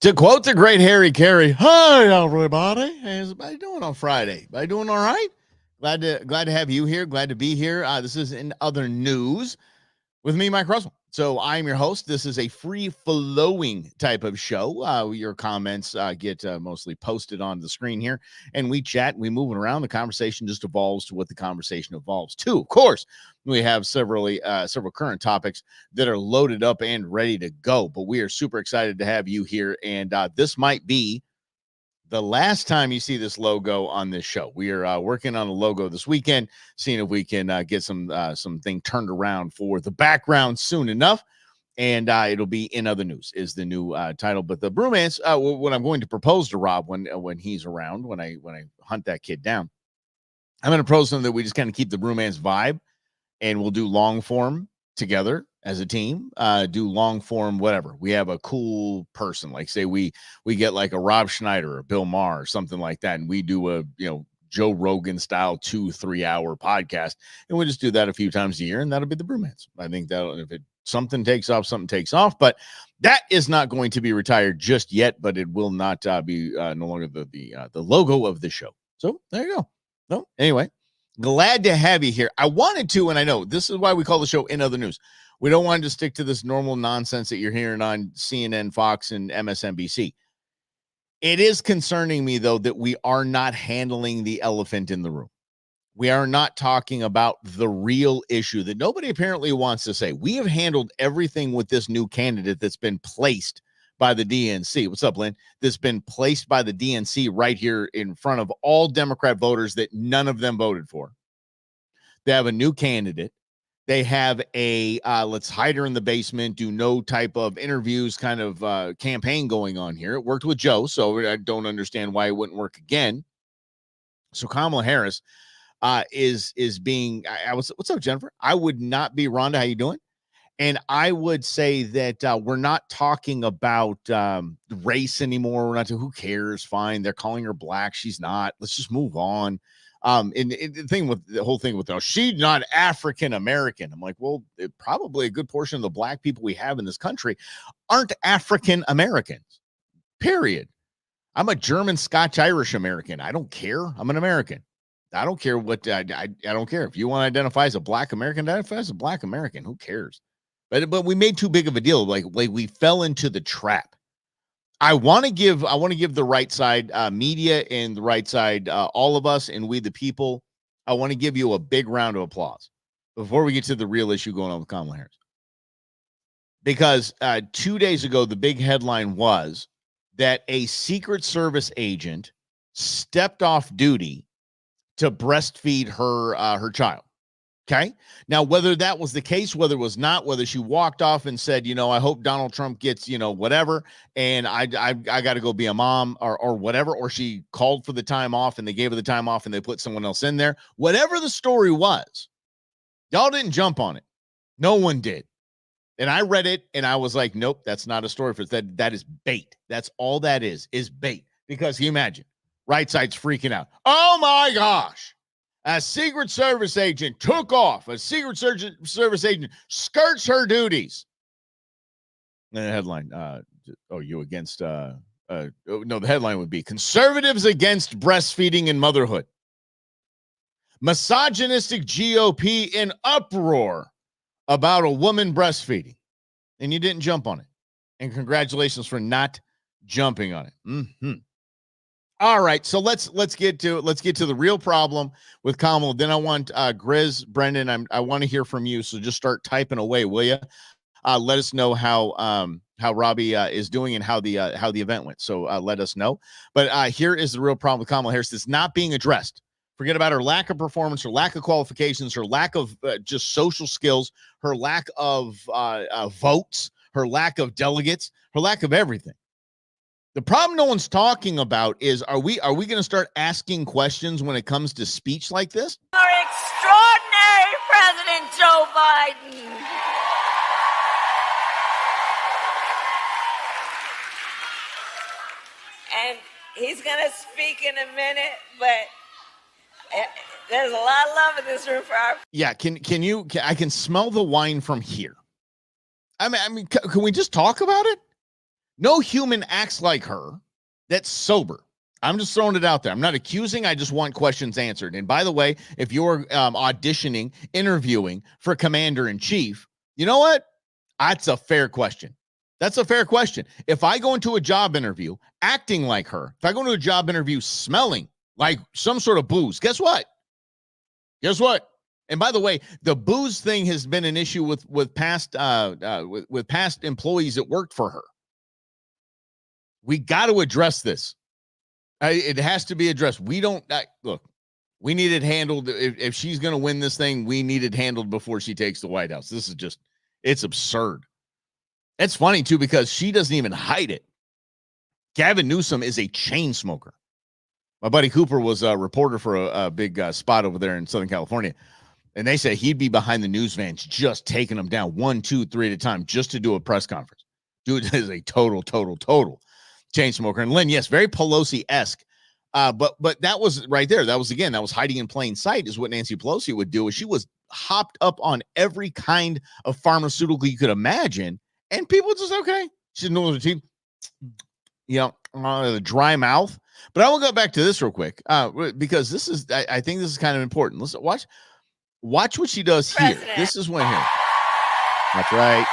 To quote the great Harry Carey, "Hi everybody, how's everybody doing on Friday? Everybody doing all right? Glad to have you here. Glad to be here. This is in other news with me, Mike Russell. So I'm your host. This is a free-flowing type of show. Your comments get mostly posted on the screen here, and we chat. We move it around. The conversation just evolves to what the conversation evolves to. Of course, we have several current topics that are loaded up and ready to go. But we are super excited to have you here, and this might be the last time you see this logo on this show. We are working on a logo this weekend, seeing if we can get something turned around for the background soon enough. And it'll be in other news is the new title. But the bromance, what I'm going to propose to Rob when he's around, when I hunt that kid down, I'm going to propose something that we just kind of keep the bromance vibe, and we'll do long form together as a team, do long form, whatever. We have a cool person, like say we get like a Rob Schneider or Bill Maher or something like that, and we do a Joe Rogan style 2-3 hour podcast, and we just do that a few times a year, and that'll be the bromance. I think that if something takes off, something takes off, but that is not going to be retired just yet, but it will not be no longer the logo of the show. So there you go. No, anyway, glad to have you here. I wanted to, and I know this is why we call the show In Other News. We don't want to stick to this normal nonsense that you're hearing on CNN, Fox, and MSNBC. It is concerning me, though, that we are not handling the elephant in the room. We are not talking about the real issue that nobody apparently wants to say. We have handled everything with this new candidate that's been placed by the DNC. What's up, Lynn? That's been placed by the DNC right here in front of all Democrat voters that none of them voted for. They have a new candidate. They have a let's hide her in the basement, do no type of interviews kind of campaign going on here. It worked with Joe, so I don't understand why it wouldn't work again. So Kamala Harris is being, what's up, Jennifer? I would not be, Rhonda, how you doing? And I would say that we're not talking about race anymore. We're not, who cares? Fine. They're calling her black. She's not. Let's just move on. And the thing with the whole thing with, oh, she's not African American. I'm like, well, probably a good portion of the black people we have in this country aren't African Americans, period. I'm a German, Scotch, Irish American. I don't care. I'm an American. I don't care what, I don't care. If you want to identify as a black American, identify as a black American. Who cares? But we made too big of a deal. Like we fell into the trap. I want to give the right side media and the right side, all of us and we the people. I want to give you a big round of applause before we get to the real issue going on with Kamala Harris. Because 2 days ago, the big headline was that a Secret Service agent stepped off duty to breastfeed her child. Okay. Now, whether that was the case, whether it was not, whether she walked off and said, I hope Donald Trump gets, whatever, and I got to go be a mom or whatever, or she called for the time off and they gave her the time off and they put someone else in there. Whatever the story was, y'all didn't jump on it. No one did. And I read it and I was like, nope, that's not a story for that. That is bait. That's all that is bait. Because can you imagine? Right side's freaking out. Oh my gosh. A Secret Service agent took off. A Secret Service agent skirts her duties. And the headline, you against, no, the headline would be conservatives against breastfeeding and motherhood. Misogynistic GOP in uproar about a woman breastfeeding. And you didn't jump on it. And congratulations for not jumping on it. Mm-hmm. All right, so let's get to the real problem with Kamala. Then I want Grizz, Brendan. I want to hear from you. So just start typing away, will you? Let us know how Robbie is doing and how the event went. So let us know. But here is the real problem with Kamala Harris that's not being addressed. Forget about her lack of performance, her lack of qualifications, her lack of just social skills, her lack of votes, her lack of delegates, her lack of everything. The problem no one's talking about is, are we going to start asking questions when it comes to speech like this? Our extraordinary President Joe Biden. And he's going to speak in a minute, but there's a lot of love in this room for our... Yeah, I can smell the wine from here. I mean, can we just talk about it? No human acts like her that's sober. I'm just throwing it out there. I'm not accusing. I just want questions answered. And by the way, if you're auditioning, interviewing for commander-in-chief, you know what? That's a fair question. That's a fair question. If I go into a job interview acting like her, if I go into a job interview smelling like some sort of booze, guess what? Guess what? And by the way, the booze thing has been an issue with past past employees that worked for her. We got to address this. It has to be addressed. We don't look. We need it handled. If she's going to win this thing, we need it handled before she takes the White House. This is just, it's absurd. It's funny too because she doesn't even hide it. Gavin Newsom is a chain smoker. My buddy Cooper was a reporter for a big spot over there in Southern California. And they say he'd be behind the news vans just taking them down 1, 2, 3 at a time just to do a press conference. Dude is a total chain smoker. And Lynn, yes, very Pelosi-esque. But that was right there. That was hiding in plain sight is what Nancy Pelosi would do. Is she was hopped up on every kind of pharmaceutical you could imagine. And people just, okay. She didn't know her teeth. The dry mouth. But I will go back to this real quick because this is, I think this is kind of important. Listen, watch what she does here. This is when here. That's right.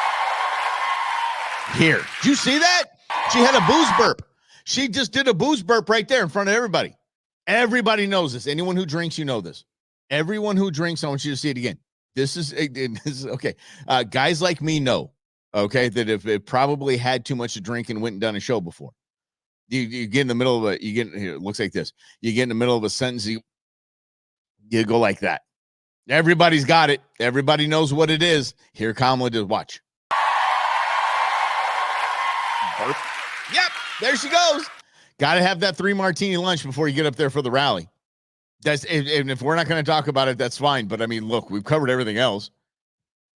Here. Did you see that? She had a booze burp. She just did a booze burp right there in front of everybody. Everybody knows this. Anyone who drinks, you know this. Everyone who drinks, I want you to see it again. This is okay. Guys like me know, okay, that if it probably had too much to drink and went and done a show before. You get in the middle of here, it looks like this. You get in the middle of a sentence, you go like that. Everybody's got it. Everybody knows what it is. Here Kamala does. Watch. Burp. Yep, there she goes. Got to have that 3 martini lunch before you get up there for the rally. And if we're not going to talk about it, that's fine. But I mean, look, we've covered everything else.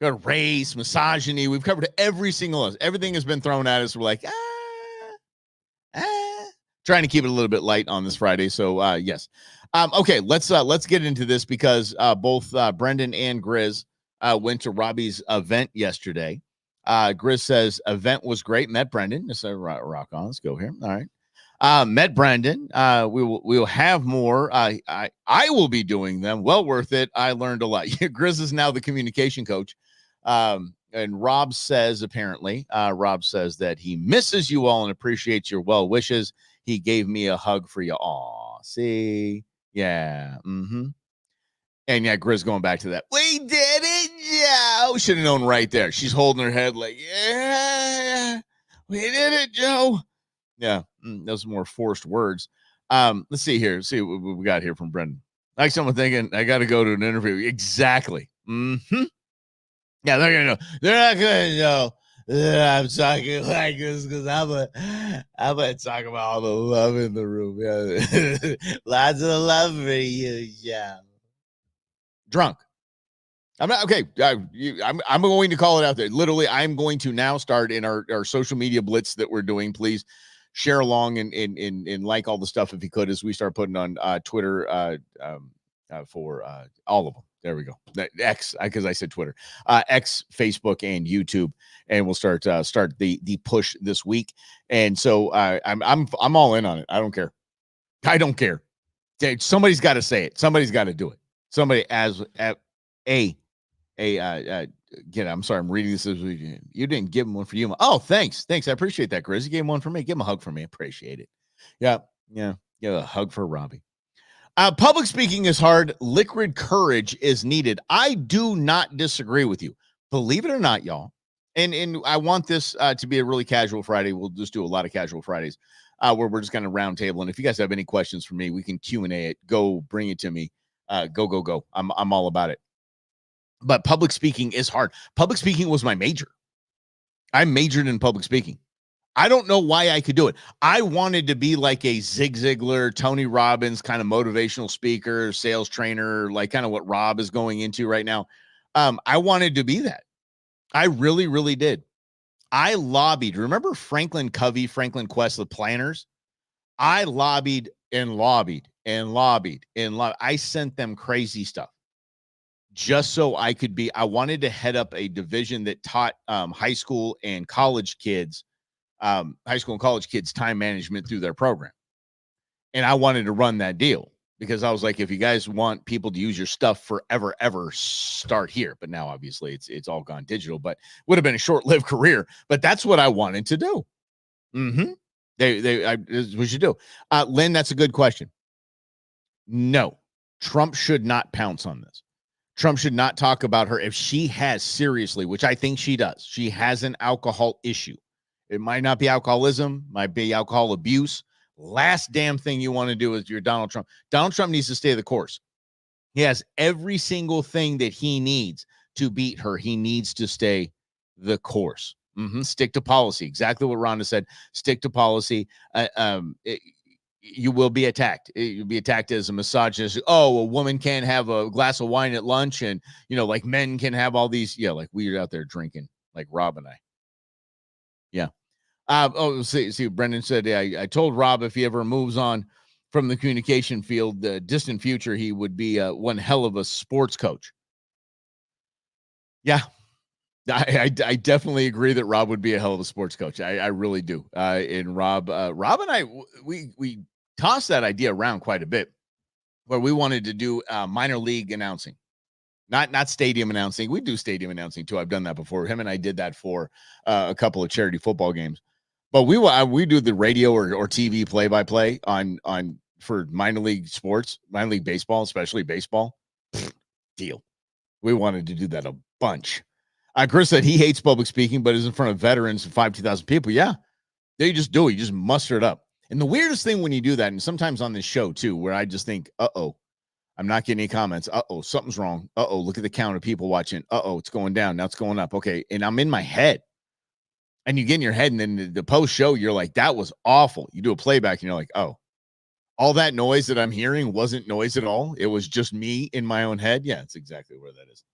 We've got race, misogyny. We've covered every single else. Everything has been thrown at us. We're like, trying to keep it a little bit light on this Friday. So yes. Okay, let's get into this because both Brendan and Grizz went to Robbie's event yesterday. Grizz says event was great. Met Brendan. So rock on. Let's go here. All right. Met Brendan. We will have more. I will be doing them. Well worth it. I learned a lot. Grizz is now the communication coach. And Rob says that he misses you all and appreciates your well wishes. He gave me a hug for you. Aw, see? Yeah. Mm-hmm. And yeah, Grizz going back to that. We did it, Joe. Should have known right there. She's holding her head like, yeah, we did it, Joe. Yeah, those are more forced words. Let's see here. See what we got here from Brendan. Like someone thinking, I got to go to an interview. Exactly. Mm-hmm. Yeah, they're not gonna know I'm talking like this because I'm gonna talk about all the love in the room. Yeah. Lots of love for you, yeah. Drunk. I'm not okay. I'm going to call it out there. Literally, I'm going to now start in our social media blitz that we're doing. Please share along and like all the stuff if you could as we start putting on Twitter for all of them. There we go. X, because I said Twitter, X, Facebook, and YouTube, and we'll start the push this week. And so I'm all in on it. I don't care. I don't care. Somebody's got to say it. Somebody's got to do it. Somebody I'm sorry. I'm reading this as you didn't give him one for you. Oh, thanks. I appreciate that, Grizz. You gave him one for me. Give him a hug for me. Appreciate it. Yeah. Give a hug for Robbie. Public speaking is hard. Liquid courage is needed. I do not disagree with you. Believe it or not, y'all. And I want this to be a really casual Friday. We'll just do a lot of casual Fridays where we're just kind of round table. And if you guys have any questions for me, we can Q&A it. Go bring it to me. Go. I'm all about it. But public speaking is hard. Public speaking was my major. I majored in public speaking. I don't know why I could do it. I wanted to be like a Zig Ziglar, Tony Robbins kind of motivational speaker, sales trainer, like kind of what Rob is going into right now. I wanted to be that. I really, really did. I lobbied. Remember Franklin Covey, Franklin Quest, the planners? I lobbied. I sent them crazy stuff just so I could be. I wanted to head up a division that taught high school and college kids high school and college kids time management through their program. And I wanted to run that deal because I was like, if you guys want people to use your stuff forever, ever, start here. But now obviously it's all gone digital, but would have been a short-lived career. But that's what I wanted to do. Mm-hmm. We should do. Lynn, that's a good question. No, Trump should not pounce on this. Trump should not talk about her if she has seriously, which I think she does. She has an alcohol issue. It might not be alcoholism, might be alcohol abuse. Last damn thing you want to do is you're Donald Trump. Donald Trump needs to stay the course. He has every single thing that he needs to beat her. He needs to stay the course. Stick to policy. Exactly what Rhonda said. Stick to policy. You will be attacked. You'll be attacked as a misogynist. Oh, a woman can't have a glass of wine at lunch, and like men can have all these. Yeah, like we're out there drinking, like Rob and I. Yeah. See, Brendan said, I told Rob if he ever moves on from the communication field, the distant future, he would be one hell of a sports coach. Yeah, I definitely agree that Rob would be a hell of a sports coach. I really do. And Rob and I, we tossed that idea around quite a bit, where we wanted to do minor league announcing, not stadium announcing. We do stadium announcing too. I've done that before. Him and I did that for a couple of charity football games. But we do the radio or TV play-by-play on for minor league sports, minor league baseball, especially baseball. Deal. We wanted to do that a bunch. Chris said he hates public speaking, but is in front of veterans and 52,000 people. Yeah, they just do it. You just muster it up. And the weirdest thing when you do that, and sometimes on this show too, where I just think, I'm not getting any comments. Something's wrong. Look at the count of people watching. It's going down. Now it's going up. Okay, and I'm in my head. And you get in your head, and then the post show, you're like, that was awful. You do a playback, and you're like, oh, all that noise that I'm hearing wasn't noise at all. It was just me in my own head. Yeah, that's exactly where that is.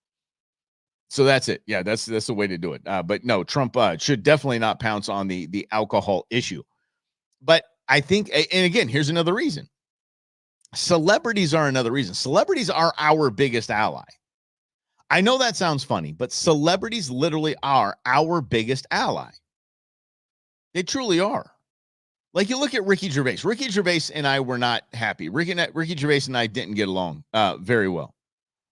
So that's it. Yeah, that's the way to do it. But no, Trump should definitely not pounce on the alcohol issue. But I think, and again, here's another reason. Celebrities are another reason. Celebrities are our biggest ally. I know that sounds funny, but celebrities literally are our biggest ally. They truly are. Like, you look at Ricky Gervais. Ricky Gervais and I were not happy. Ricky Gervais and I didn't get along very well.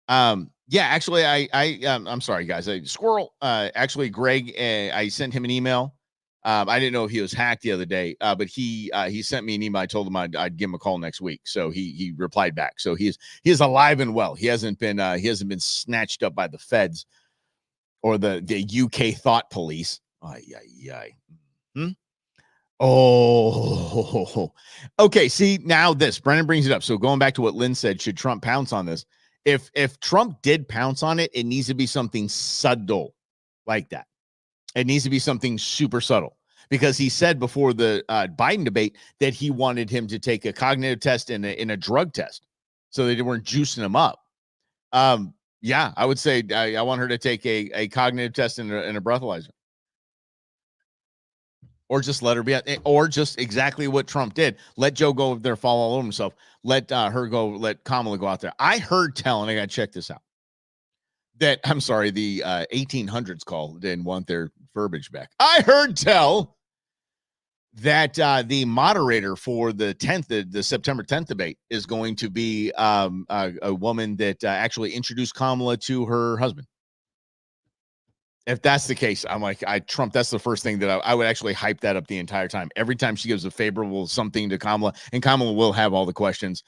Yeah, actually, I'm sorry, guys. Squirrel. Actually, Greg. I sent him an email. I didn't know if he was hacked the other day, but he sent me an email. I told him I'd give him a call next week. So he replied back. So he is alive and well. He hasn't been snatched up by the feds or the UK thought police. Oh, okay. See, now this Brennan brings it up. So going back to what Lynn said, should Trump pounce on this? If Trump did pounce on it, it needs to be something subtle like that. It needs to be something super subtle, because he said before the Biden debate that he wanted him to take a cognitive test and a drug test, so they weren't juicing him up. Yeah, I would say I want her to take a cognitive test and a breathalyzer. Or just let her be, or just exactly what Trump did. Let Joe go over there, fall all over himself. Let her go. Let Kamala go out there. I heard tell, and I got to check this out, that I'm sorry, the 1800s call didn't want their verbiage back. I heard tell that the moderator for the 10th, the September 10th debate is going to be a woman that actually introduced Kamala to her husband. If that's the case, I'm like, Trump, that's the first thing that I would actually hype that up the entire time. Every time she gives a favorable something to Kamala, and Kamala will have all the questions.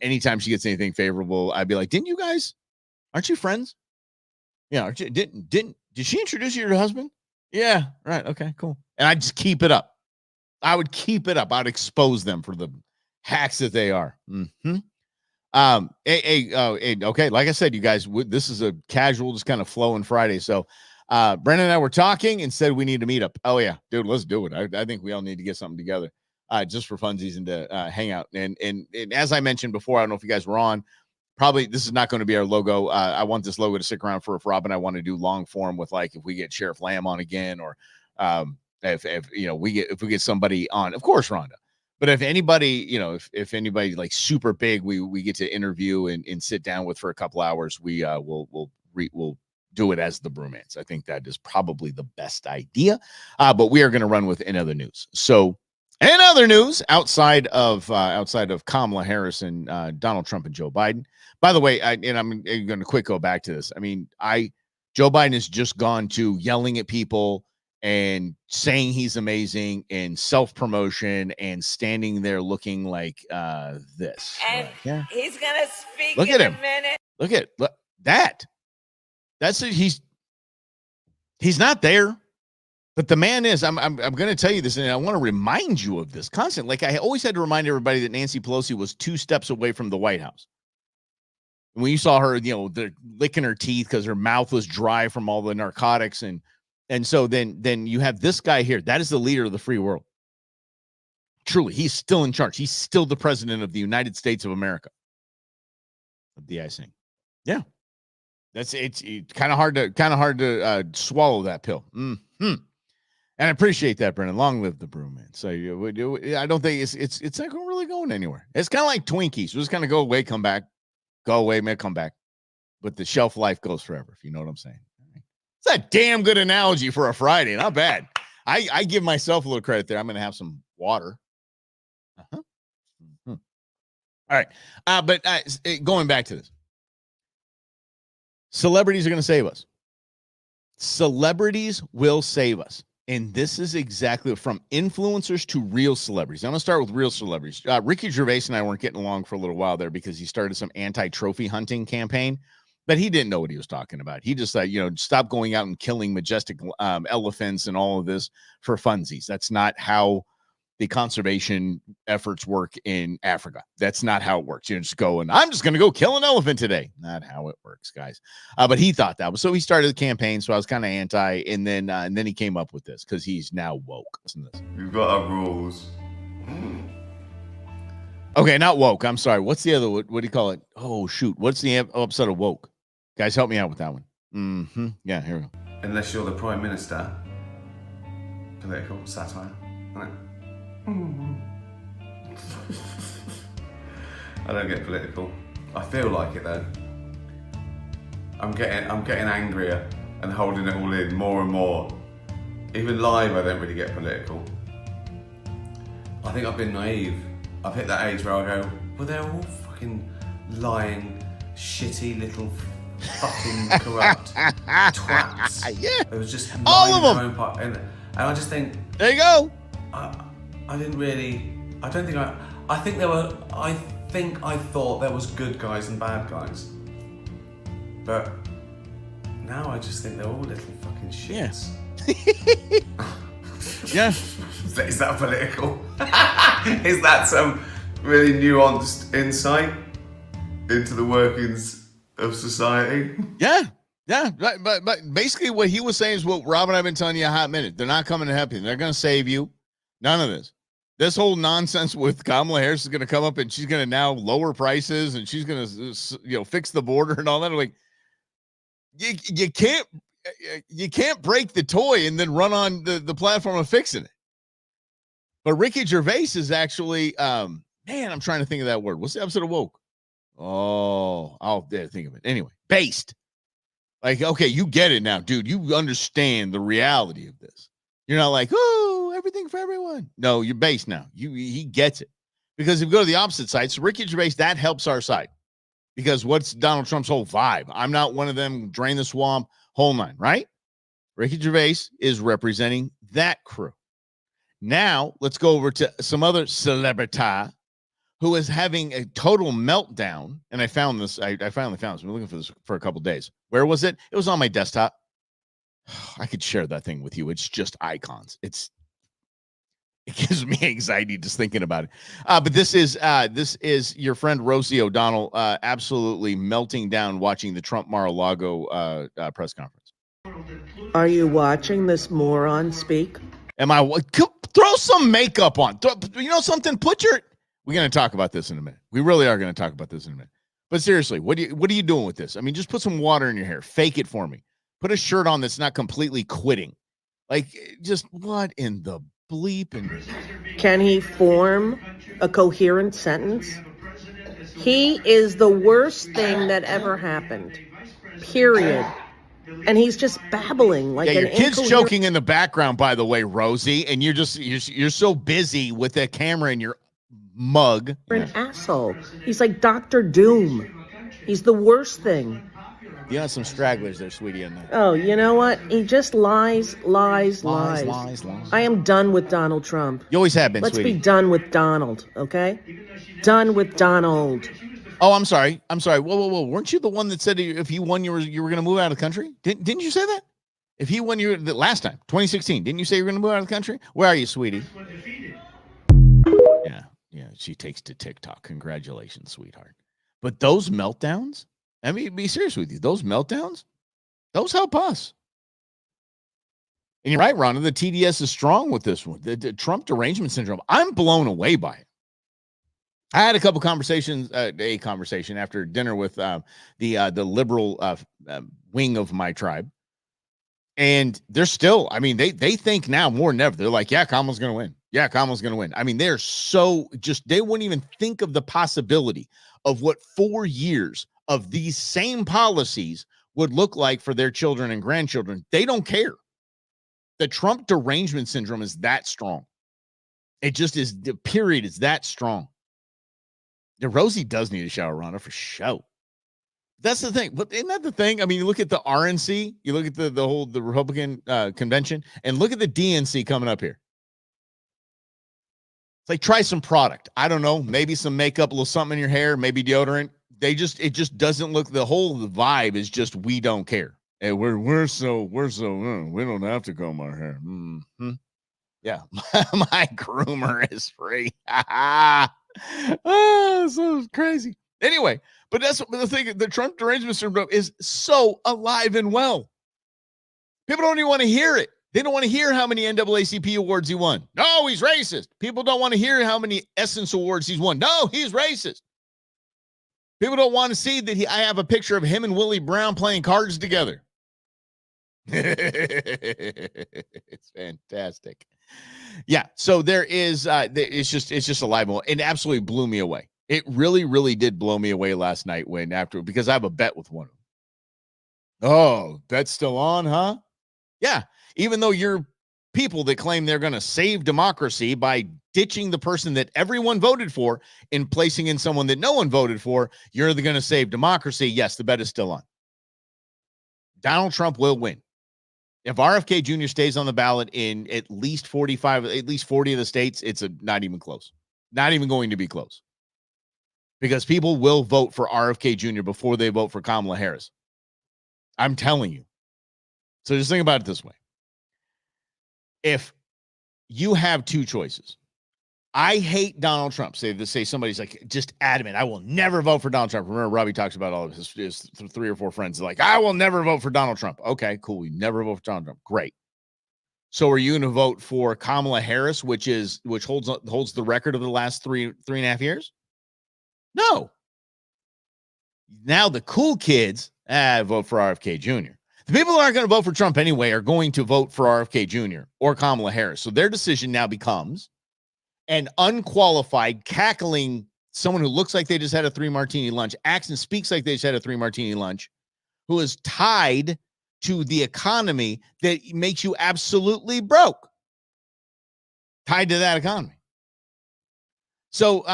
Anytime she gets anything favorable, I'd be like, aren't you friends? Yeah. Did she introduce you to her husband? Yeah. Right. Okay, cool. And I just keep it up. I would keep it up. I'd expose them for the hacks that they are. Mm-hmm. Okay. Like I said, you guys, this is a casual, just kind of flowing Friday. So, Brendan and I were talking and said we need to meet up. Oh yeah, dude, let's do it. I think we all need to get something together, just for funsies and to hang out. And as I mentioned before, I don't know if you guys were on. Probably this is not going to be our logo. I want this logo to stick around for if Rob and I want to do long form with, like, if we get Sheriff Lamb on again, or if we get somebody on, of course, Rhonda. But if anybody, if anybody like super big, we get to interview and sit down with for a couple hours, we'll do it as the bromance. I think that is probably the best idea. But we are going to run with in other news. So in other news, outside of Kamala Harris and Donald Trump and Joe Biden. By the way, I'm going to quick go back to this. I mean, Joe Biden has just gone to yelling at people and saying he's amazing and self-promotion and standing there looking like this. And he's going to speak look in at him. a minute. Look that. That's it. He's not there. But the man is, I'm going to tell you this, and I want to remind you of this constantly. Like I always had to remind everybody that Nancy Pelosi was 2 steps away from the White House. When you saw her, they're licking her teeth because her mouth was dry from all the narcotics. And so then you have this guy here. That is the leader of the free world. Truly, he's still in charge. He's still the president of the United States of America. Of the icing. Yeah. It's kind of hard to swallow that pill. Mm-hmm. And I appreciate that, Brennan. Long live the brew, man. So I don't think it's not really going anywhere. It's kind of like Twinkies. We're just kind of go away, come back, go away, may come back. But the shelf life goes forever, if you know what I'm saying. It's a damn good analogy for a Friday. Not bad. I give myself a little credit there. I'm going to have some water. Uh-huh. Mm-hmm. All right. But going back to this. Celebrities are going to save us. Celebrities will save us. And this is exactly from influencers to real celebrities. I'm going to start with real celebrities. Ricky Gervais and I weren't getting along for a little while there because he started some anti-trophy hunting campaign, but he didn't know what he was talking about. He just said, stop going out and killing majestic elephants and all of this for funsies. That's not how the conservation efforts work in Africa. That's not how it works. You just go and I'm just going to go kill an elephant today. Not how it works, guys. But he thought that was, so he started the campaign. So I was kind of anti, and then he came up with this because he's now woke. Listen to this. We've got our rules. Okay, not woke. I'm sorry. What's the other? What do you call it? Oh shoot! What's the episode of woke? Guys, help me out with that one. Mm-hmm. Yeah, here we go. Unless you're the Prime Minister. Political satire. Right? I don't get political. I feel like it though. I'm getting angrier and holding it all in more and more. Even live, I don't really get political. I think I've been naive. I've hit that age where I go, well, they're all fucking lying, shitty little fucking corrupt twats. Yeah. It was just all of them. Own part. And I just think, there you go. I think I thought there was good guys and bad guys. But now I just think they're all little fucking shits. Yeah. Is that political? Is that some really nuanced insight into the workings of society? Yeah. Yeah, but basically what he was saying is what Rob and I have been telling you a hot minute. They're not coming to help you. They're going to save you. None of this. This whole nonsense with Kamala Harris is going to come up and she's going to now lower prices and she's going to, fix the border and all that. I'm like, you can't break the toy and then run on the platform of fixing it. But Ricky Gervais is actually, I'm trying to think of that word. What's the episode of Woke? Oh, I'll think of it. Anyway, based. Like, okay, you get it now, dude. You understand the reality of this. You're not like, oh, everything for everyone. No, you're based now. He gets it. Because if you go to the opposite side, so Ricky Gervais, that helps our side. Because what's Donald Trump's whole vibe? I'm not one of them, drain the swamp, whole nine, right? Ricky Gervais is representing that crew. Now, let's go over to some other celebrity who is having a total meltdown. And I found this. I finally found this. I've been looking for this for a couple of days. Where was it? It was on my desktop. I could share that thing with you. It's just icons. It gives me anxiety just thinking about it. But this is your friend Rosie O'Donnell absolutely melting down watching the Trump Mar-a-Lago press conference. Are you watching this moron speak? Am I? Throw some makeup on. You know something? We're going to talk about this in a minute. We really are going to talk about this in a minute. But seriously, what are you doing with this? I mean, just put some water in your hair. Fake it for me. Put a shirt on that's not completely quitting. Like, just what in the bleep? Can he form a coherent sentence? He is the worst thing that ever happened. Period. And he's just babbling like Yeah, an your kid's incoherent choking in the background, by the way, Rosie, and you're so busy with that camera in your mug. asshole. He's like Dr. Doom. He's the worst thing. You got some stragglers there, sweetie, in there. Oh, you know what? He just lies. Lies. I am done with Donald Trump. You always have been, Let's sweetie. be done with Donald, okay? Done with Donald. Oh, I'm sorry. Whoa. Weren't you the one that said if he won, you were going to move out of the country? Didn't you say that? If he won, the last time, 2016, didn't you say you were going to move out of the country? Where are you, sweetie? Yeah. She takes to TikTok. Congratulations, sweetheart. But those meltdowns, I mean, be serious with you. Those meltdowns, those help us. And you're right, Rhonda. The TDS is strong with this one. The Trump derangement syndrome. I'm blown away by it. I had a couple conversations, a conversation after dinner with the liberal wing of my tribe. And they're still, I mean, they think now more than ever. They're like, yeah, Kamala's going to win. Yeah, Kamala's going to win. I mean, they're so just, they wouldn't even think of the possibility of what 4 years of these same policies would look like for their children and grandchildren. They don't care. The Trump derangement syndrome is that strong. It just is, the period is that strong. The Rosie does need a shower, Rhonda, for sure. That's the thing. But isn't that the thing? I mean, you look at the RNC, you look at the Republican convention, and look at the DNC coming up here. It's like, try some product. I don't know, maybe some makeup, a little something in your hair, maybe deodorant. It just doesn't look, the vibe is just, we don't care. And we don't have to comb our hair. Mm-hmm. Yeah. My groomer is free. Oh, so crazy. Anyway, but that's the thing. The Trump derangement syndrome is so alive and well. People don't even want to hear it. They don't want to hear how many NAACP awards he won. No, he's racist. People don't want to hear how many Essence awards he's won. No, he's racist. People don't want to see that I have a picture of him and Willie Brown playing cards together. It's fantastic. Yeah. So there is, it's just alive and well. It absolutely blew me away. It really, really did blow me away last night because I have a bet with one of them. Oh, bet's still on, huh? Yeah. Even though you're people that claim they're going to save democracy by ditching the person that everyone voted for and placing in someone that no one voted for, you're going to save democracy. Yes, the bet is still on. Donald Trump will win. If RFK Jr. stays on the ballot in at least 40 of the states, it's not even close. Not even going to be close. Because people will vote for RFK Jr. before they vote for Kamala Harris. I'm telling you. So just think about it this way. If you have two choices, I hate Donald Trump. Say somebody's like just adamant, I will never vote for Donald Trump. Remember, Robbie talks about all of his 3 or 4 friends like, I will never vote for Donald Trump. Okay, cool. You never vote for Donald Trump. Great. So are you going to vote for Kamala Harris, which holds the record of the last three and a half years? No. Now the cool kids vote for RFK Jr. The people who aren't going to vote for Trump anyway are going to vote for RFK Jr. or Kamala Harris. So their decision now becomes an unqualified, cackling someone who looks like they just had a 3-martini lunch, acts and speaks like they just had a 3-martini lunch, who is tied to the economy that makes you absolutely broke. Tied to that economy. So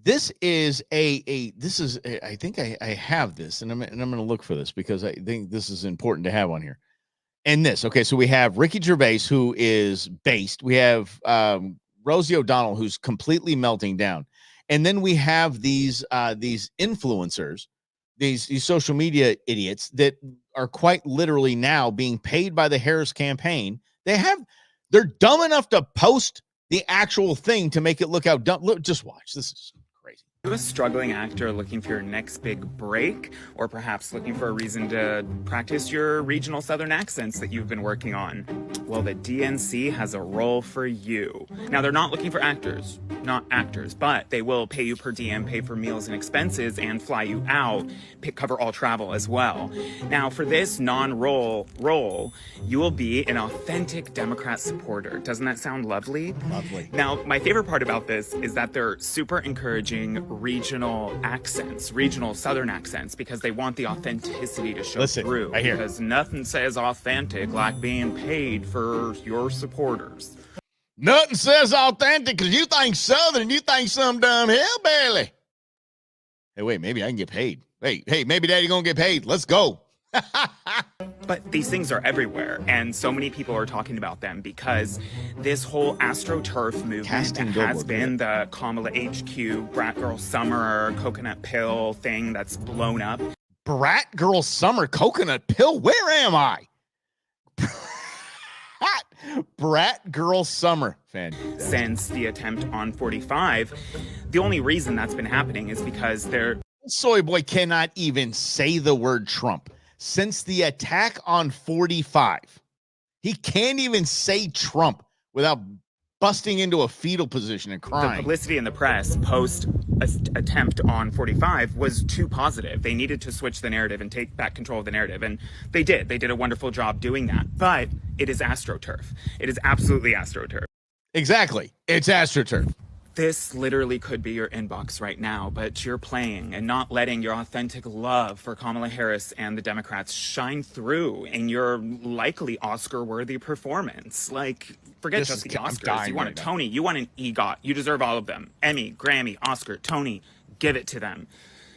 this is I think I have this, and I'm going to look for this because I think this is important to have on here. And this, okay, so we have Ricky Gervais, who is based. We have Rosie O'Donnell, who's completely melting down. And then we have these influencers, these social media idiots that are quite literally now being paid by the Harris campaign. They're dumb enough to post the actual thing to make it look out dumb. Look, just watch. This is crazy. Are you a struggling actor looking for your next big break, or perhaps looking for a reason to practice your regional Southern accents that you've been working on? Well, the DNC has a role for you. Now, they're not looking for actors, but they will pay you per diem, pay for meals and expenses, and fly you out, cover all travel as well. Now, for this non-role role, you will be an authentic Democrat supporter. Doesn't that sound lovely? Lovely. Now, my favorite part about this is that they're super encouraging regional accents, regional Southern accents, because they want the authenticity to show through. I hear. Because nothing says authentic like being paid for your supporters. Nothing says authentic because you think Southern, you think some dumb hillbilly. Hey, wait, maybe I can get paid. Hey, maybe Daddy gonna get paid. Let's go. But these things are everywhere, and so many people are talking about them because this whole AstroTurf movement Casting that has billboard, been the Kamala HQ, Brat Girl Summer, Coconut Pill thing that's blown up. Brat Girl Summer Coconut Pill? Where am I? Brat Girl Summer. Fantastic. Since the attempt on 45, the only reason that's been happening is because they're... Soy Boy cannot even say the word Trump. Since the attack on 45, he can't even say Trump without busting into a fetal position and crying. The publicity in the press post attempt on 45 was too positive. They needed to switch the narrative and take back control of the narrative, and they did. They did a wonderful job doing that. But it is AstroTurf. It is absolutely AstroTurf. Exactly. It's AstroTurf. This literally could be your inbox right now, but you're playing and not letting your authentic love for Kamala Harris and the Democrats shine through in your likely Oscar-worthy performance. Like, forget just the Oscars. You want a Tony, you want an EGOT. You deserve all of them. Emmy, Grammy, Oscar, Tony, give it to them.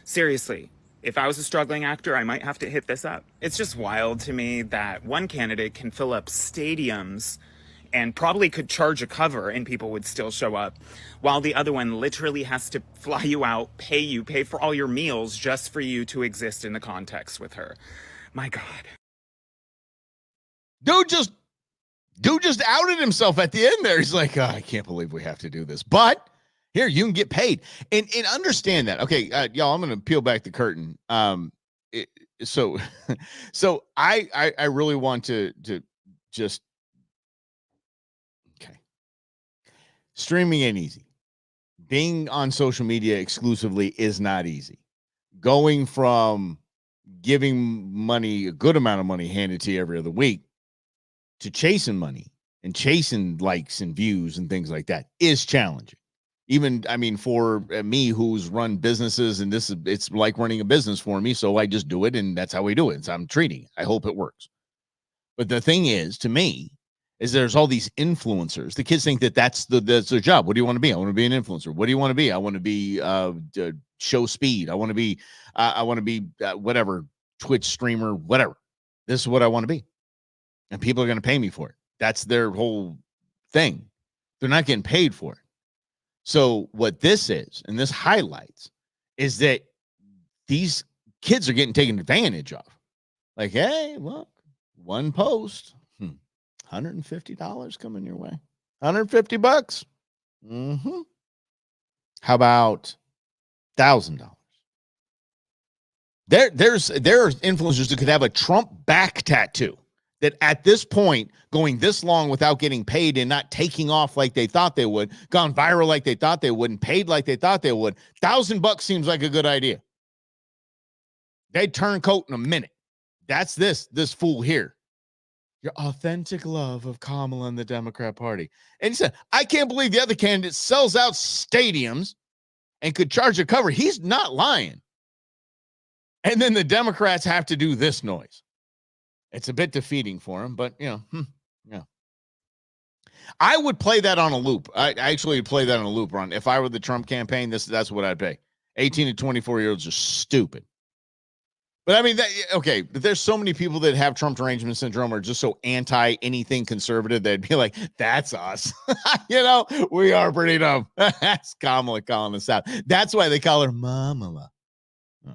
Seriously, if I was a struggling actor, I might have to hit this up. It's just wild to me that one candidate can fill up stadiums and probably could charge a cover and people would still show up, while the other one literally has to fly you out, pay for all your meals just for you to exist in the context with her. My God. Dude just outed himself at the end there. He's like, I can't believe we have to do this. But here, you can get paid. And understand that. Okay, y'all, I'm going to peel back the curtain. So I really want to just... Streaming ain't easy. Being on social media exclusively is not easy. Going from giving money, a good amount of money handed to you every other week, to chasing money and chasing likes and views and things like that is challenging. Even, I mean, for me who's run businesses, and it's like running a business for me, so I just do it, and that's how we do it. So I'm treating it. I hope it works. But the thing is, to me, is there's all these influencers. The kids think that's their job. What do you want to be? I want to be an influencer. What do you want to be? I want to be show speed. I want to be whatever, Twitch streamer, whatever. This is what I want to be. And people are going to pay me for it. That's their whole thing. They're not getting paid for it. So what this is, and this highlights, is that these kids are getting taken advantage of. Like, hey, look, one post. $150 coming your way. $150. Mm-hmm. How about $1,000? There are influencers that could have a Trump back tattoo that at this point, going this long without getting paid and not taking off like they thought they would, gone viral like they thought they would, and paid like they thought they would. $1,000 seems like a good idea. They'd turn coat in a minute. That's this fool here. Your authentic love of Kamala and the Democrat Party. And he said, I can't believe the other candidate sells out stadiums and could charge a cover. He's not lying. And then the Democrats have to do this noise. It's a bit defeating for him, but, yeah. I would play that on a loop. I actually would play that on a loop, Ron. If I were the Trump campaign, that's what I'd pay. 18 to 24-year-olds are stupid. But I mean, but there's so many people that have Trump derangement syndrome are just so anti anything conservative. They'd be like, that's us. We are pretty dumb. That's Kamala calling us out. That's why they call her Mamala. Oh,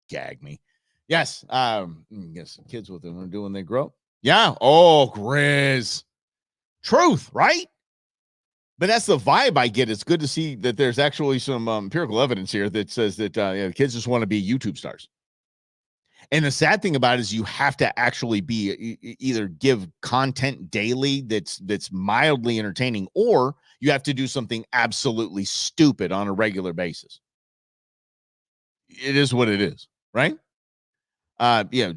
gag me. Yes. Yes. Kids what they're going to do when they grow up. Yeah. Oh, Grizz. Truth, right? But that's the vibe I get. It's good to see that there's actually some empirical evidence here that says that kids just want to be YouTube stars. And the sad thing about it is you have to actually be either give content daily that's mildly entertaining, or you have to do something absolutely stupid on a regular basis. It is what it is, right?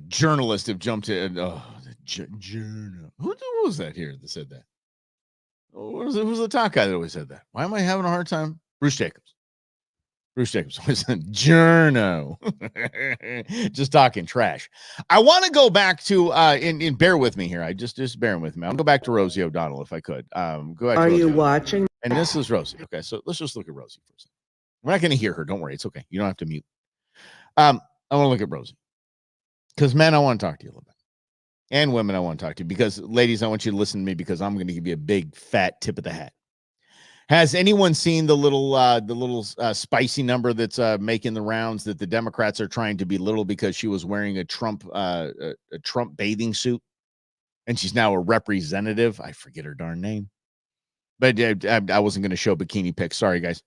Journalists have jumped in. Who was that here that said that? Who's the talk guy that always said that? Why am I having a hard time? Bruce Jacobs. Bruce Jacobs was a journo. Just talking trash. I want to go back to and bear with me here. I just bear with me. I'll go back to Rosie O'Donnell if I could. Go back to Are Rosie you O'Donnell. watching? And this is Rosie. Okay, so let's just look at Rosie for a second. We're not going to hear her. Don't worry. It's okay. You don't have to mute. I want to look at Rosie. Because men, I want to talk to you a little bit. And women, I want to talk to you. Because ladies, I want you to listen to me because I'm going to give you a big fat tip of the hat. Has anyone seen the little spicy number that's making the rounds that the Democrats are trying to belittle because she was wearing a Trump bathing suit, and she's now a representative? I forget her darn name, but I wasn't going to show bikini pics. Sorry, guys.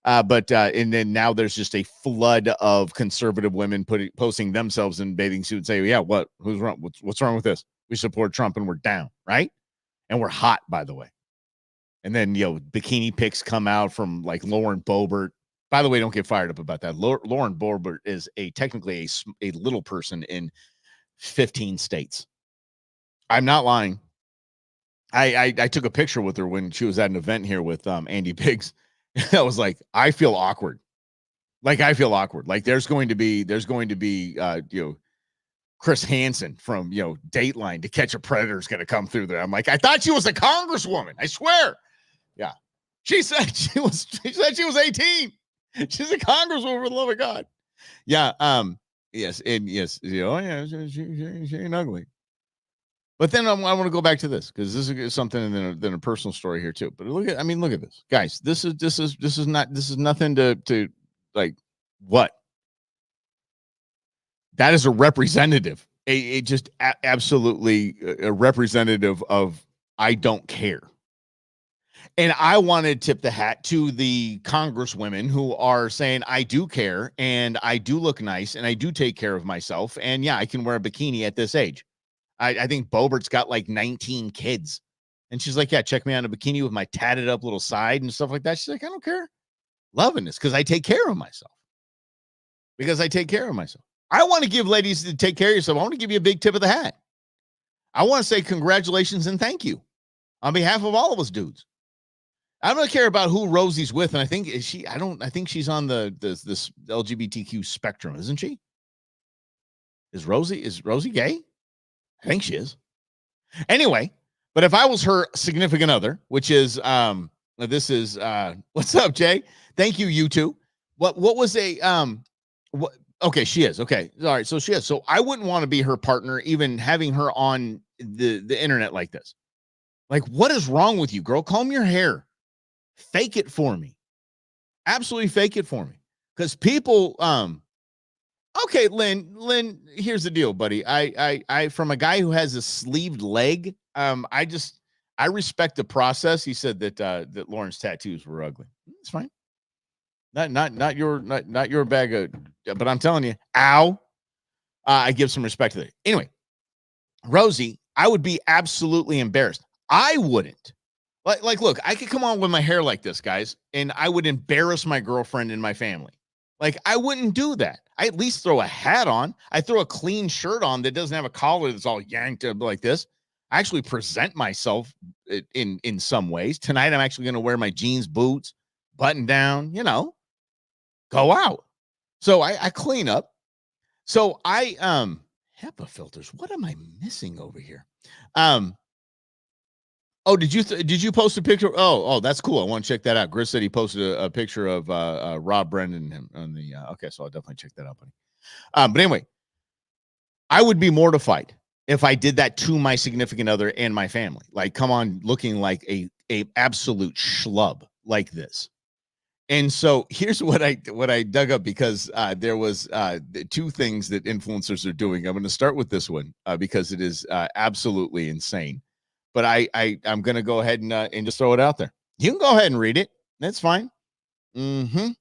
And then now there's just a flood of conservative women posting themselves in bathing suits and say, "Yeah, who's wrong? What's wrong with this? We support Trump and we're down, right? And we're hot, by the way." And then, bikini pics come out from like Lauren Boebert. By the way, don't get fired up about that. Lauren Boebert is technically a little person in 15 states. I'm not lying. I took a picture with her when she was at an event here with Andy Biggs. I was like, I feel awkward. Like there's going to be Chris Hansen from Dateline, To Catch a Predator is going to come through there. I'm like, I thought she was a congresswoman. I swear. Yeah. She said she was 18. She's a congresswoman, for the love of God. Yeah. Yes. And yes. She ain't ugly. But then I want to go back to this because this is something than a personal story here too. But look at this, guys. This is nothing to like what. That is a representative, absolutely a representative of I don't care. And I want to tip the hat to the congresswomen who are saying, I do care and I do look nice and I do take care of myself. And yeah, I can wear a bikini at this age. I think Boebert's got like 19 kids. And she's like, yeah, check me out in a bikini with my tatted up little side and stuff like that. She's like, I don't care. Loving this because I take care of myself. I want to give ladies to take care of yourself. I want to give you a big tip of the hat. I want to say congratulations and thank you on behalf of all of us dudes. I don't care about who Rosie's with, and I think she's on this LGBTQ spectrum, isn't she? Is Rosie gay? I think she is. Anyway, but if I was her significant other, which is this is what's up, Jay? Thank you, you two. What was what? Okay, she is. Okay. All right. So she is. So I wouldn't want to be her partner, even having her on the internet like this. Like, what is wrong with you, girl? Comb your hair. Fake it for me. Absolutely fake it for me. Because people, okay, Lynn, here's the deal, buddy. I from a guy who has a sleeved leg, I respect the process. He said that Lauren's tattoos were ugly. It's fine. Not your bag of, but I'm telling you, ow. I give some respect to that. Anyway, Rosie, I would be absolutely embarrassed. I wouldn't. Like, look, I could come on with my hair like this, guys, and I would embarrass my girlfriend and my family. Like, I wouldn't do that. I at least throw a hat on. I throw a clean shirt on that doesn't have a collar that's all yanked up like this. I actually present myself in some ways. Tonight, I'm actually going to wear my jeans, boots, button down, go out. So I clean up. So I HEPA filters. What am I missing over here? Oh, did you post a picture? Oh, that's cool. I want to check that out. Gris said he posted a picture of Rob Brendan on the okay, so I'll definitely check that out, buddy. But anyway, I would be mortified if I did that to my significant other and my family. Like, come on, looking like a absolute schlub like this. And so here's what I dug up because there was two things that influencers are doing. I'm going to start with this one because it is absolutely insane. But I'm going to go ahead and just throw it out there. You can go ahead and read it. That's fine. Influencers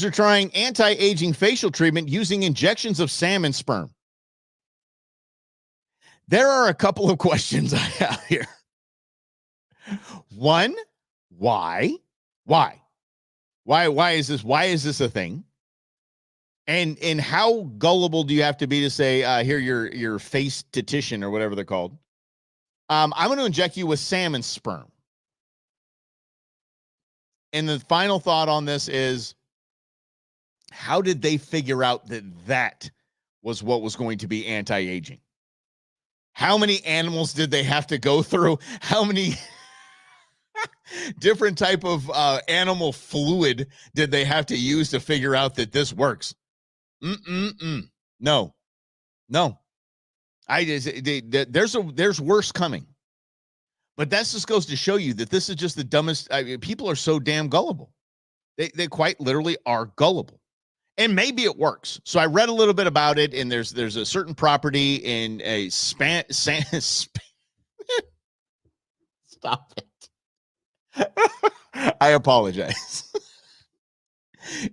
are trying anti-aging facial treatment using injections of salmon sperm. There are a couple of questions I have here. One, why? Why is this? Why is this a thing? And how gullible do you have to be to say, here, your face titian or whatever they're called? I'm going to inject you with salmon sperm. And the final thought on this is, How did they figure out that that was what was going to be anti-aging? How many animals did they have to go through? How many different type of animal fluid did they have to use to figure out that this works? No. There's worse coming. But that just goes to show you that this is just the dumbest. People are so damn gullible. They quite literally are gullible. And maybe it works. So I read a little bit about it, and there's a certain property in a stop it. I apologize.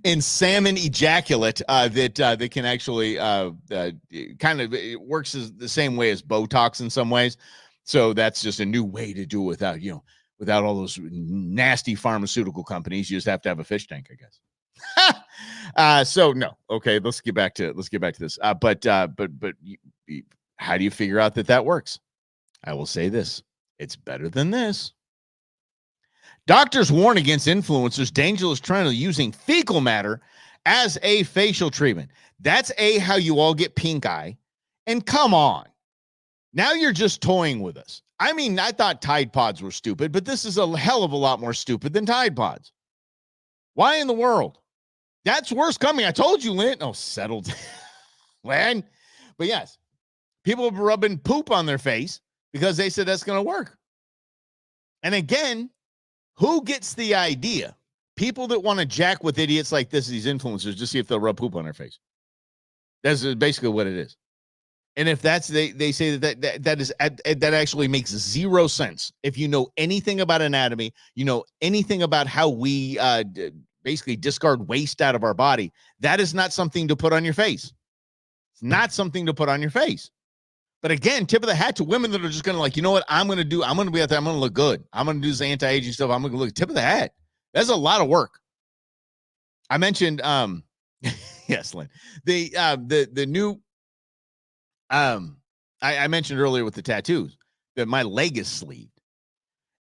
In salmon ejaculate that can actually kind of, it works the same way as Botox in some ways. So that's just a new way to do it without all those nasty pharmaceutical companies. You just have to have a fish tank, I guess. So no. Okay, let's get back to this. But how do you figure out that works? I will say this. It's better than this. Doctors warn against influencers' dangerous trend of using fecal matter as a facial treatment. That's how you all get pink eye. And come on. Now you're just toying with us. I mean, I thought Tide Pods were stupid, but this is a hell of a lot more stupid than Tide Pods. Why in the world? That's worse coming. I told you, Lynn. Oh, settled. Lynn. But yes, people are rubbing poop on their face because they said that's going to work. And again, who gets the idea? People that want to jack with idiots like this, these influencers, just see if they'll rub poop on their face. That's basically what it is. And if that's, they say that actually makes zero sense. If you know anything about anatomy, you know anything about how we basically discard waste out of our body, that is not something to put on your face. It's not something to put on your face. But again, tip of the hat to women that are just going to you know what, I'm going to be out there. I'm going to look good. I'm going to do this anti-aging stuff. I'm going to look, tip of the hat. That's a lot of work. I mentioned, yes, Lynn, the new, I mentioned earlier with the tattoos that my leg is sleeved.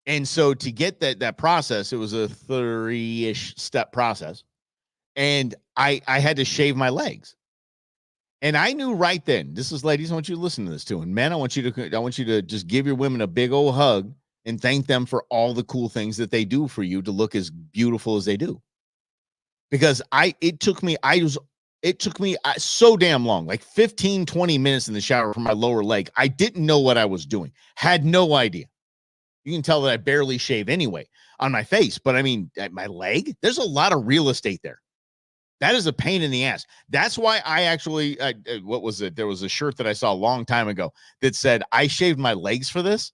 And so to get that process, it was a 3-ish step process. And I had to shave my legs. And I knew right then, this is, ladies, I want you to listen to this too. And men, I want you to just give your women a big old hug and thank them for all the cool things that they do for you to look as beautiful as they do. Because it took me so damn long, like 15, 20 minutes in the shower for my lower leg. I didn't know what I was doing. Had no idea. You can tell that I barely shave anyway on my face. But I mean, at my leg, there's a lot of real estate there. That is a pain in the ass. That's why I actually, what was it? There was a shirt that I saw a long time ago that said, I shaved my legs for this.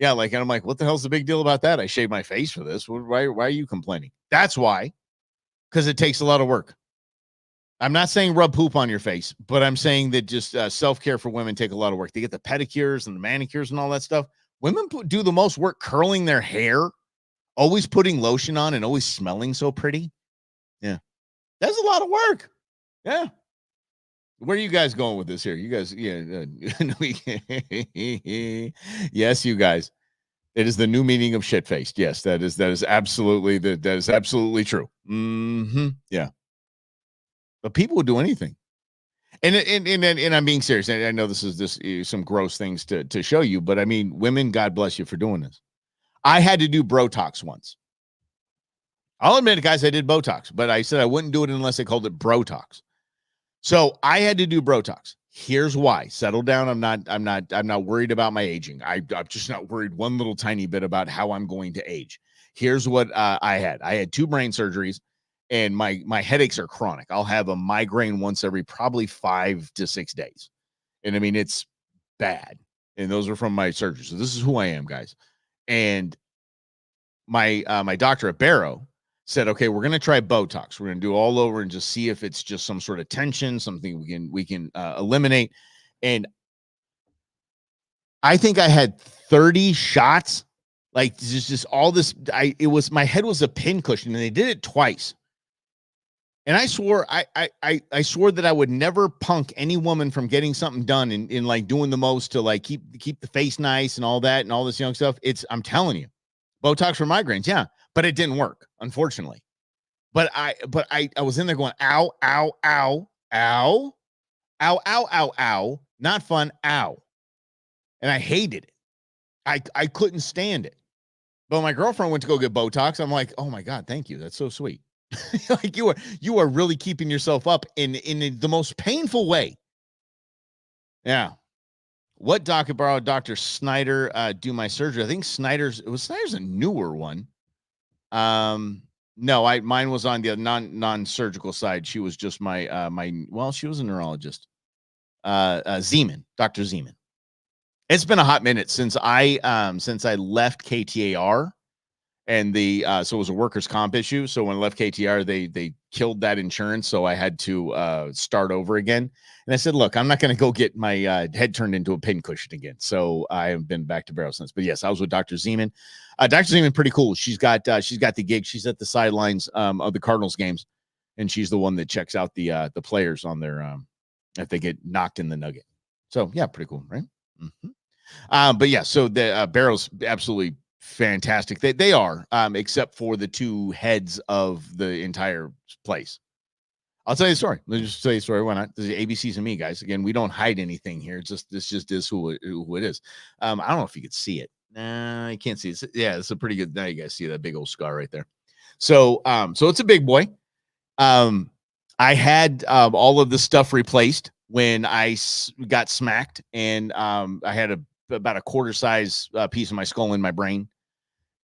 Yeah, and I'm like, what the hell's the big deal about that? I shaved my face for this. Why are you complaining? That's why. Because it takes a lot of work. I'm not saying rub poop on your face, but I'm saying that just self-care for women take a lot of work. They get the pedicures and the manicures and all that stuff. Women do the most work curling their hair, always putting lotion on and always smelling so pretty. Yeah. That's a lot of work. Yeah. Where are you guys going with this here? You guys, yeah. Yes, you guys. It is the new meaning of shit-faced. Yes, that is absolutely true. Mm-hmm. Yeah. But people will do anything. And I'm being serious. I know this is some gross things to show you, but I mean, women, God bless you for doing this. I had to do Botox once. I'll admit it, guys, I did Botox, but I said I wouldn't do it unless they called it Brotox. So I had to do Botox. Here's why. Settle down. I'm not worried about my aging. I'm just not worried one little tiny bit about how I'm going to age. Here's what I had. I had 2 brain surgeries, and my headaches are chronic. I'll have a migraine once every probably 5 to 6 days. And I mean, it's bad. And those are from my surgery. So this is who I am, guys. And my doctor at Barrow said, okay, we're going to try Botox. We're going to do all over and just see if it's just some sort of tension, something we can eliminate. And I think I had 30 shots, like just all this. My head was a pin cushion, and they did it twice. And I swore, I swore that I would never punk any woman from getting something done in like doing the most to like keep the face nice and all that and all this young stuff. I'm telling you, Botox for migraines, yeah. But it didn't work, unfortunately. I was in there going, ow, ow, ow, ow, ow, ow, ow, ow. Not fun, ow. And I hated it. I couldn't stand it. But my girlfriend went to go get Botox. I'm like, oh my God, thank you. That's so sweet. Like you are really keeping yourself up in the most painful way. Yeah. What doctor borrowed Dr. Snyder do my surgery? I think Snyder's a newer one. No, mine was on the non-surgical side. She was just she was a neurologist. Zeman, Dr. Zeman. It's been a hot minute since I left KTAR, and so it was a workers' comp issue. So when I left KTAR, they killed that insurance, so I had to start over again. And I said, look, I'm not going to go get my head turned into a pincushion again. So I have been back to Barrow since. But yes, I was with Dr. Zeman. Dr. Zeman, pretty cool. She's got the gig. She's at the sidelines of the Cardinals games, and she's the one that checks out the players on their if they get knocked in the nugget. So yeah, pretty cool, right? Mm-hmm. But yeah, so the Barrow's absolutely fantastic. They are, except for the two heads of the entire place. I'll tell you a story. Let's just tell you a story. Why not? This is ABC's and me, guys. Again, we don't hide anything here. This just is who it is. I don't know if you could see it. Nah, you can't see it. Yeah, it's a pretty good. Now you guys see that big old scar right there. So it's a big boy. I had all of the stuff replaced when I got smacked, and I had about a quarter size piece of my skull in my brain,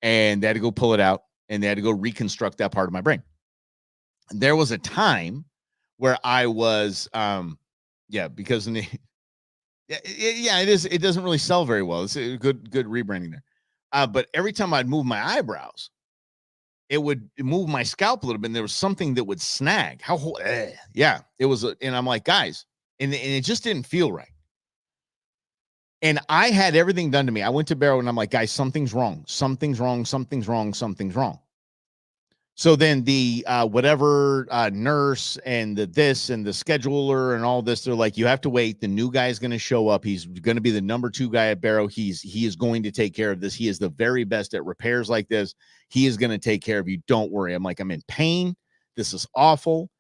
and they had to go pull it out, and they had to go reconstruct that part of my brain. There was a time where I was, because it is. It doesn't really sell very well. It's a good rebranding there. But every time I'd move my eyebrows, it would move my scalp a little bit, and there was something that would snag. It was, and I'm like, guys, and it just didn't feel right. And I had everything done to me. I went to Barrow, and I'm like, guys, something's wrong. Something's wrong. Something's wrong. Something's wrong. So then the whatever nurse and this and the scheduler and all this, they're like, you have to wait. The new guy is going to show up. He's going to be the number 2 guy at Barrow. He is going to take care of this. He is the very best at repairs like this. He is going to take care of you. Don't worry. I'm like, I'm in pain. This is awful.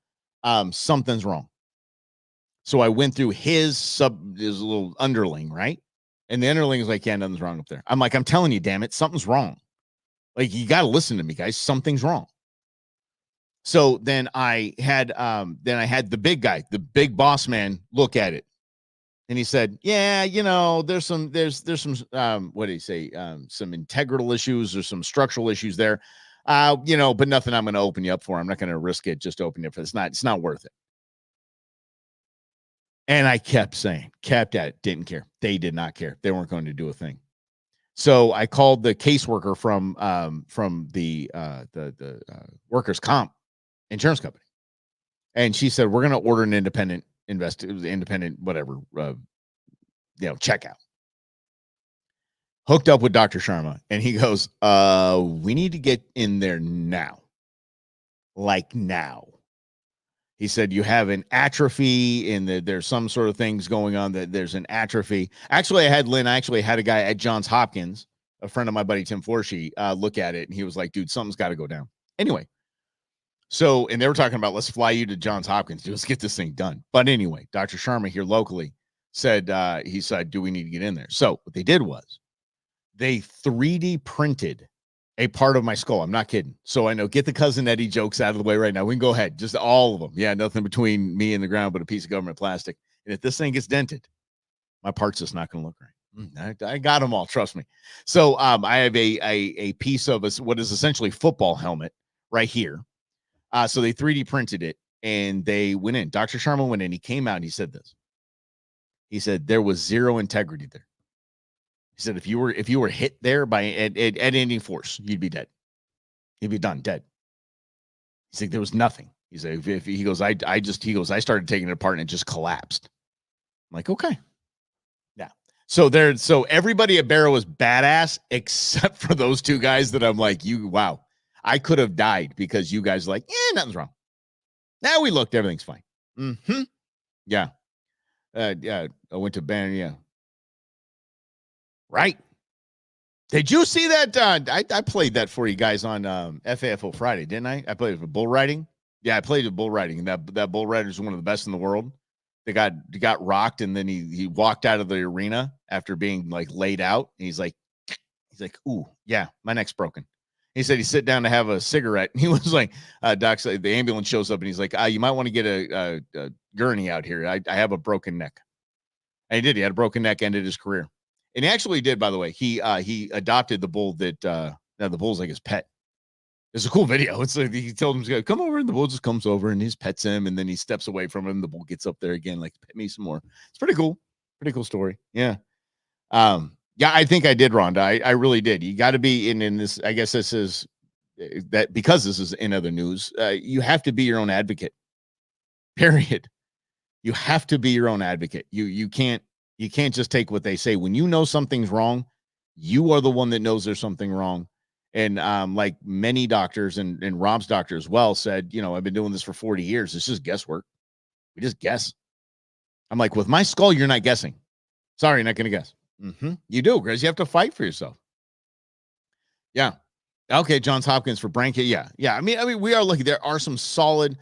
Something's wrong. So I went through his little underling, right? And the underling is like, yeah, nothing's wrong up there. I'm like, I'm telling you, damn it, something's wrong. Like, you got to listen to me, guys. Something's wrong. So then I had the big guy, the big boss man, look at it. And he said, yeah, there's some what did he say? Some integral issues or some structural issues there. But nothing I'm going to open you up for. I'm not going to risk it just to open you up for. It's not worth it. And I kept at it, didn't care. They did not care. They weren't going to do a thing. So I called the caseworker from the workers' comp insurance company, and she said, we're going to order an independent whatever, checkout. Hooked up with Dr. Sharma, and he goes, we need to get in there now. Like now. He said, you have an atrophy in there's some sort of things going on, that there's an atrophy. Actually, I had a guy at Johns Hopkins, a friend of my buddy, Tim Forshy, look at it. And he was like, dude, something's got to go down. Anyway. So, and they were talking about, let's fly you to Johns Hopkins. Let's get this thing done. But anyway, Dr. Sharma here locally said, he said, do we need to get in there? So what they did was they 3D printed a part of my skull. I'm not kidding. So I know, get the Cousin Eddie jokes out of the way right now. We can go ahead. Just all of them. Yeah, nothing between me and the ground but a piece of government plastic. And if this thing gets dented, my part's just not going to look right. I got them all. Trust me. So I have a piece of what is essentially football helmet right here. So they 3D printed it, and they went in. Dr. Sharma went in. He came out and he said this. He said there was zero integrity there. He said if you were hit there by at any force, you'd be dead. You'd be done, dead. He's like, there was nothing. He said, he goes, I started taking it apart and it just collapsed. I'm like, okay. Yeah. So everybody at Barrow was badass except for those 2 guys that I'm like, wow. I could have died because you guys are like, nothing's wrong. Now we looked, everything's fine. Mm-hmm. Yeah. I went to Banner, yeah. Right. Did you see that? I played that for you guys on FAFO Friday, didn't I? I played it for bull riding. Yeah, I played with bull riding, and that bull rider is one of the best in the world. They got rocked, and then he walked out of the arena after being like laid out. And he's like, ooh, yeah, my neck's broken. He said he sit down to have a cigarette, and he was like, Doc, the ambulance shows up, and he's like, you might want to get a gurney out here. I have a broken neck. And he did. He had a broken neck, ended his career. And he actually did, by the way. He adopted the bull that the bull's like his pet. It's a cool video. It's like he told him to come over, and the bull just comes over and he pets him, and then he steps away from him. The bull gets up there again, like, pet me some more. It's pretty cool. Pretty cool story. Yeah. Yeah, I think I did, Rhonda. I really did. You got to be in this. I guess this is that because this is in other news. You have to be your own advocate. Period. You have to be your own advocate. You can't just take what they say. When you know something's wrong, you are the one that knows there's something wrong. And like many doctors and Rob's doctor as well said, I've been doing this for 40 years. It's just guesswork. We just guess. I'm like, with my skull, you're not guessing. Sorry, you're not going to guess. You do, Grizz. You have to fight for yourself. Yeah. Okay, Johns Hopkins for Branca. Yeah. I mean, we are lucky. There are some solid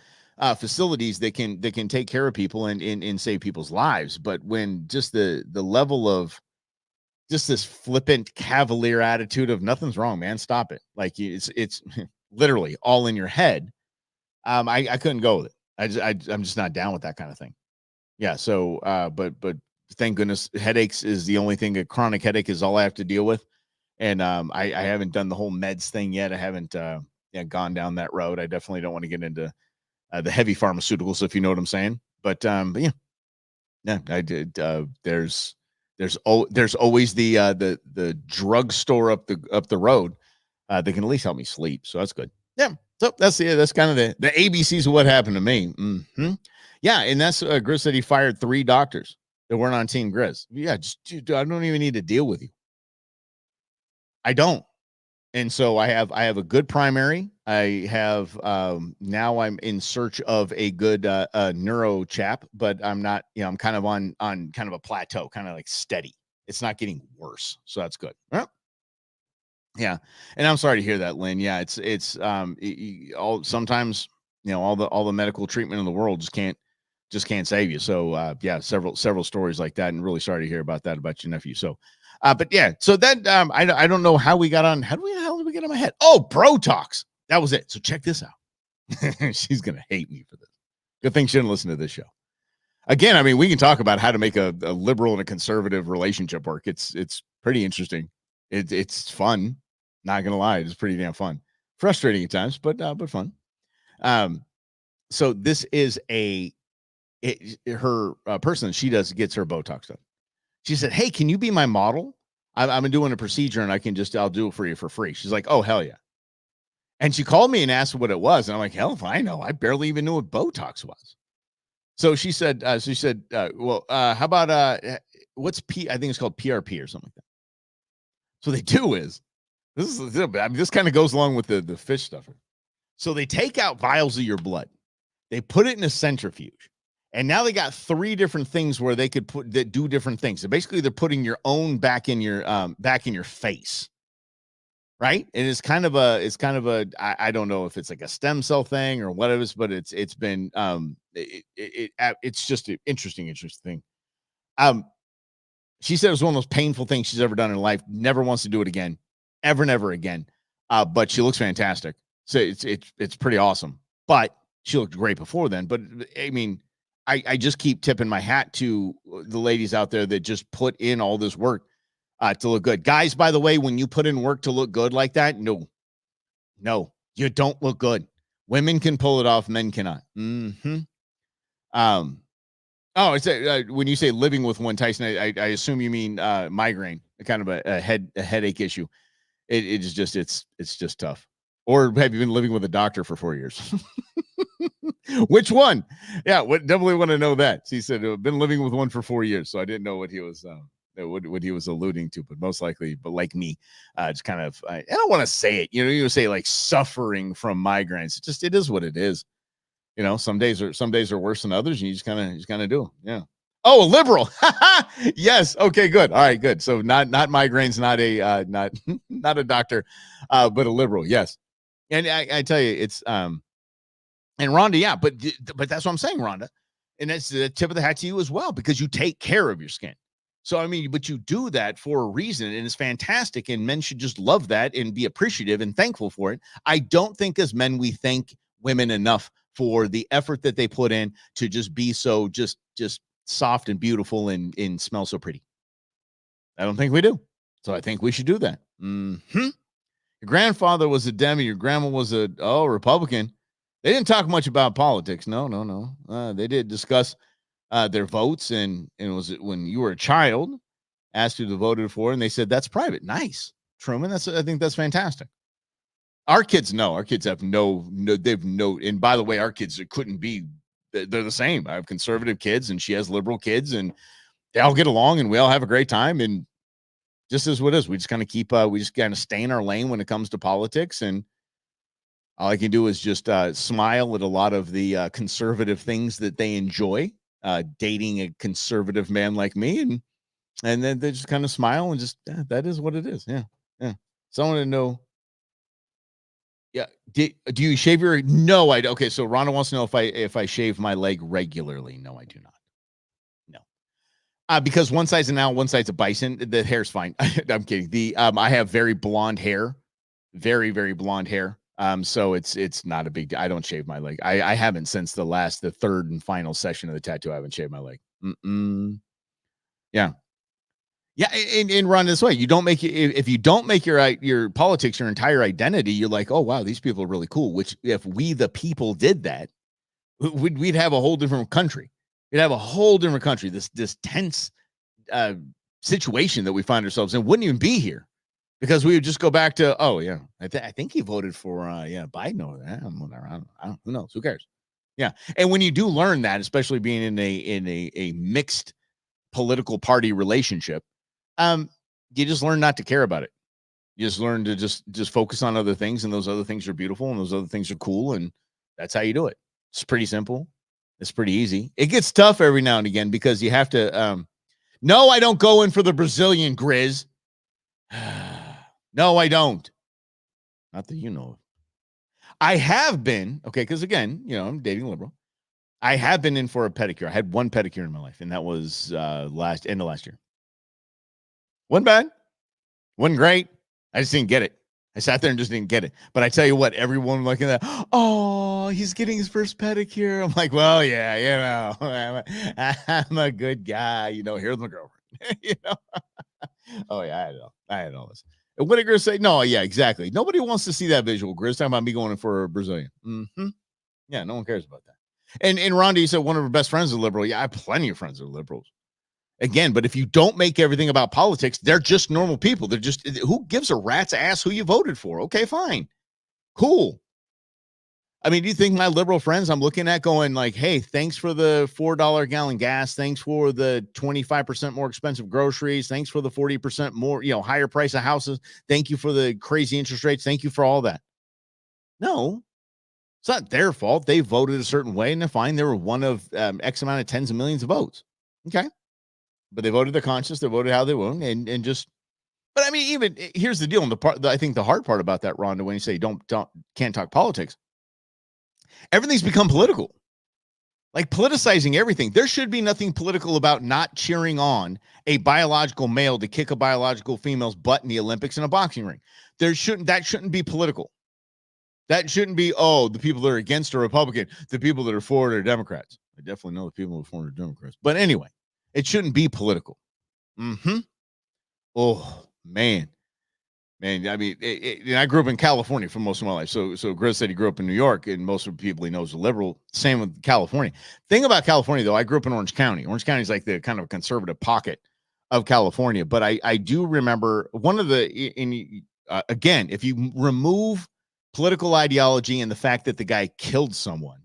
facilities that can take care of people and save people's lives. But when just the level of just this flippant cavalier attitude of nothing's wrong, man, stop it. Like it's literally all in your head. I couldn't go with it. I'm just not down with that kind of thing. Yeah. So, but thank goodness headaches is the only thing. A chronic headache is all I have to deal with. And I haven't done the whole meds thing yet. I haven't gone down that road. I definitely don't want to get into the heavy pharmaceuticals, if you know what I'm saying. But yeah, I did. There's always the drugstore up the road that can at least help me sleep. So that's good. Yeah. So that's kind of the ABCs of what happened to me. Yeah, and that's Grizz said he fired 3 doctors that weren't on Team Grizz. Yeah, dude, I don't even need to deal with you. I don't. And so I have a good primary. I have now I'm in search of a good neuro chap, but I'm not, I'm kind of on kind of a plateau, kind of like steady. It's not getting worse. So that's good. Yeah. And I'm sorry to hear that, Lynn. Yeah, it's sometimes, all the medical treatment in the world just can't save you. So yeah, several stories like that, and really sorry to hear about that about your nephew. So but yeah, so then I don't know how we got on. How did we get on my head? Oh, Bro Talks. That was it. So check this out. She's gonna hate me for this. Good thing she didn't listen to this show. Again, I mean, we can talk about how to make a liberal and a conservative relationship work. It's pretty interesting. It's fun. Not gonna lie, it's pretty damn fun. Frustrating at times, but fun. So this is her person. She gets her Botox done. She said, "Hey, can you be my model? I'm doing a procedure and I'll do it for you for free." She's like, "Oh, hell yeah." And she called me and asked what it was. And I'm like, hell if I know. I barely even knew what Botox was. So she said, well, how about, what's I think it's called PRP or something like that. So they do is, this kind of goes along with the fish stuffer. So they take out vials of your blood. They put it in a centrifuge. And now they got 3 different things where they could that do different things. So basically they're putting your own back in your face. Right. And it's kind of a, I don't know if it's like a stem cell thing or what it is, but it's been, it's just an interesting thing. She said it was one of those painful things she's ever done in her life. Never wants to do it again, never again. But she looks fantastic. So it's pretty awesome, but she looked great before then. But I mean, I just keep tipping my hat to the ladies out there that just put in all this work to look good. Guys, by the way, when you put in work to look good like that, no, you don't look good. Women can pull it off, men cannot. It's when you say living with one, Tyson, I assume you mean migraine, kind of a headache issue. It's just tough. Or have you been living with a doctor for 4 years? Which one? Yeah, definitely want to know that. He said, I've been living with one for 4 years, so I didn't know what he was what he was alluding to, but most likely, but like me, just kind of, I don't want to say it, you say like suffering from migraines. It is what it is. Some days are worse than others, and you just kind of do. Yeah. Oh, a liberal. Yes. Okay, good. All right, good. So not migraines, not a not not a doctor, but a liberal. Yes. And I tell you, it's and Rhonda, yeah, but that's what I'm saying, Rhonda. And that's the tip of the hat to you as well, because you take care of your skin. So I mean, but you do that for a reason, and it's fantastic. And men should just love that and be appreciative and thankful for it. I don't think as men we thank women enough for the effort that they put in to just be so just soft and beautiful and smell so pretty. I don't think we do. So I think we should do that. Your grandfather was a Demi, your grandma was a Republican. They didn't talk much about politics. No. They did discuss their votes, and was it when you were a child, asked who they voted for, and they said that's private. Nice, Truman. I think that's fantastic. Our kids know. Our kids have no. They've no. And by the way, our kids couldn't be. They're the same. I have conservative kids, and she has liberal kids, and they all get along, and we all have a great time. And just as what is, we just kind of keep. We just kind of stay in our lane when it comes to politics, and all I can do is just smile at a lot of the conservative things that they enjoy. Dating a conservative man like me, and then they just kind of smile and just that is what it is. Yeah. Someone to know. Yeah. Do you shave your? No, I don't. Okay. So Rhonda wants to know if I shave my leg regularly. No, I do not. No. Because one side's an owl, one side's a bison. The hair's fine. I'm kidding. I have very blonde hair, very, very blonde hair. So it's not a big deal. I don't shave my leg. I haven't since the third and final session of the tattoo. I haven't shaved my leg. Yeah. Yeah. And Ron, this way, you don't make it, if you don't make your politics your entire identity, you're like, oh wow, these people are really cool. Which if we the people did that, we'd have a whole different country. We'd have a whole different country. This tense situation that we find ourselves in wouldn't even be here. Because we would just go back to, oh yeah, I think he voted for Biden over there. I don't, who knows? Who cares? Yeah, and when you do learn that, especially being in a mixed political party relationship, you just learn not to care about it. You just learn to just focus on other things, and those other things are beautiful, and those other things are cool, and that's how you do it. It's pretty simple. It's pretty easy. It gets tough every now and again because you have to. No, I don't go in for the Brazilian Grizz. No, I don't. Not that you know. I have been, okay, because again, I'm dating liberal. I have been in for a pedicure. I had one pedicure in my life, and that was end of last year. Wasn't bad. Wasn't great. I just didn't get it. I sat there and just didn't get it. But I tell you what, everyone looking at that, oh, he's getting his first pedicure. I'm like, well, yeah, I'm a good guy. Here's my girlfriend. Oh, yeah, I had all this. And what did Grizz say? No, yeah, exactly. Nobody wants to see that visual. Grizz talking about me going in for a Brazilian. Yeah, no one cares about that. And Rhonda, you said one of her best friends is a liberal. Yeah, I have plenty of friends that are liberals. Again, but if you don't make everything about politics, they're just normal people. They're just, who gives a rat's ass who you voted for? Okay, fine. Cool. I mean, do you think my liberal friends I'm looking at going like, hey, thanks for the $4 gallon gas. Thanks for the 25% more expensive groceries. Thanks for the 40% more, higher price of houses. Thank you for the crazy interest rates. Thank you for all that. No, it's not their fault. They voted a certain way and they're fine. They were one of X amount of tens of millions of votes. Okay. But they voted their conscience. They voted how they want and just, but I mean, even here's the deal. And I think the hard part about that, Rhonda, when you say can't talk politics, everything's become political, like politicizing everything. There should be nothing political about not cheering on a biological male to kick a biological female's butt in the Olympics in a boxing ring. That shouldn't be political. That shouldn't be, the people that are against are Republican, the people that are for it are Democrats. I definitely know the people that are for it are Democrats. But anyway, it shouldn't be political. Oh, man. I mean, I grew up in California for most of my life. So Grizz said he grew up in New York, and most of the people he knows are liberal. Same with California. Thing about California, though, I grew up in Orange County. Orange County is like the kind of conservative pocket of California. But I do remember one of again, if you remove political ideology and the fact that the guy killed someone,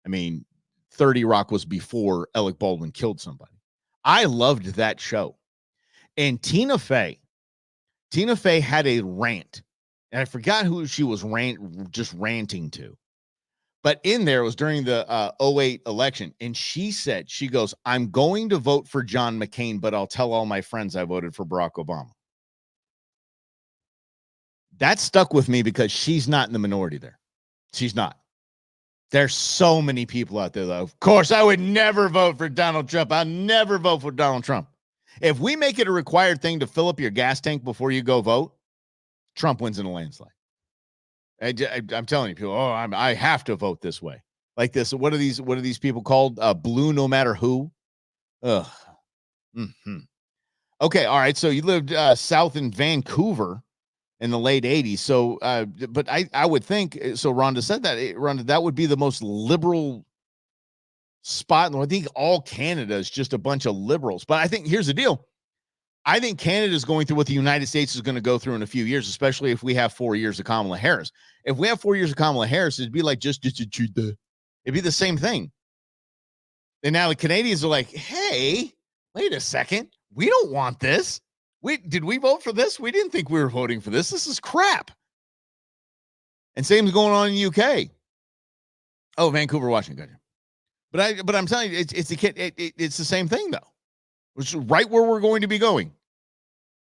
I mean, 30 Rock was before Alec Baldwin killed somebody. I loved that show. And Tina Fey had a rant, and I forgot who she was ranting to, But in there, it was during the 08 election. And she goes, I'm going to vote for John McCain, but I'll tell all my friends I voted for Barack Obama. That stuck with me because she's not in the minority there. She's not. There's so many people out there, though. Of course, I would never vote for Donald Trump. I'll never vote for Donald Trump. If we make it a required thing to fill up your gas tank before you go vote, Trump wins in a landslide. I'm telling you, people, I have to vote this way. Like this. What are these people called? Blue no matter who. Ugh. Mm-hmm. Okay. All right. So you lived south in Vancouver in the late 80s. So, but I would think, so Rhonda said that, Rhonda, that would be the most liberal spot in the world. I think all Canada is just a bunch of liberals. But I think here's the deal. I think Canada is going through what the United States is going to go through in a few years, especially if we have 4 years of Kamala Harris. If we have 4 years of Kamala Harris, it'd be like it'd be the same thing. And now the Canadians are like, hey, wait a second. We don't want this. Did we vote for this? We didn't think we were voting for this. This is crap. And same's going on in the UK. Oh, Vancouver, Washington. But I'm telling you, it's the same thing though. Which is right where we're going to be going.